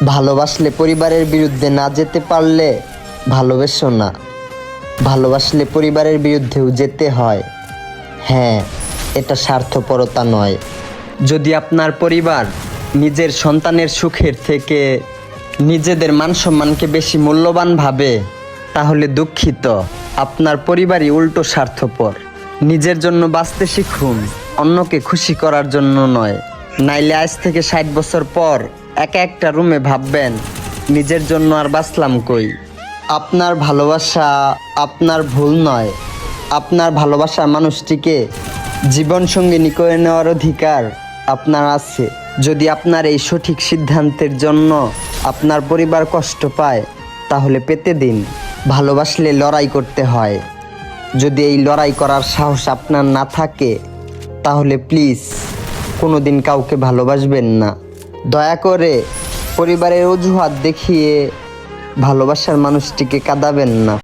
ভালোবাসলে পরিবারের বিরুদ্ধে না যেতে পারলে ভালোবেসো না। ভালোবাসলে পরিবারের বিরুদ্ধেও যেতে হয়। হ্যাঁ, এটা স্বার্থপরতা নয়। যদি আপনার পরিবার নিজের সন্তানের সুখের থেকে নিজেদের মান সম্মানকে বেশি মূল্যবান ভাবে, তাহলে দুঃখিত, আপনার পরিবারই উল্টো স্বার্থপর। নিজের জন্য বাঁচতে শিখুন, অন্যকে খুশি করার জন্য নয়। নাইলে আজ থেকে 60 বছর পর একা একটা রুমে ভাববেন, নিজের জন্য আর বাঁচলাম কই। আপনার ভালোবাসা আপনার ভুল নয়। আপনার ভালোবাসা মানুষটিকে জীবনসঙ্গিনী করে নেওয়ার অধিকার আপনার আছে। যদি আপনার এই সঠিক সিদ্ধান্তের জন্য আপনার পরিবার কষ্ট পায়, তাহলে পেতে দিন। ভালোবাসলে লড়াই করতে হয়। যদি এই লড়াই করার সাহস আপনার না থাকে, তাহলে প্লিজ কোনোদিন কাউকে ভালোবাসবেন না। দয়া করে পরিবারের অজুহাত দেখিয়ে ভালোবাসার মানুষটিকে কাঁদাবেন না।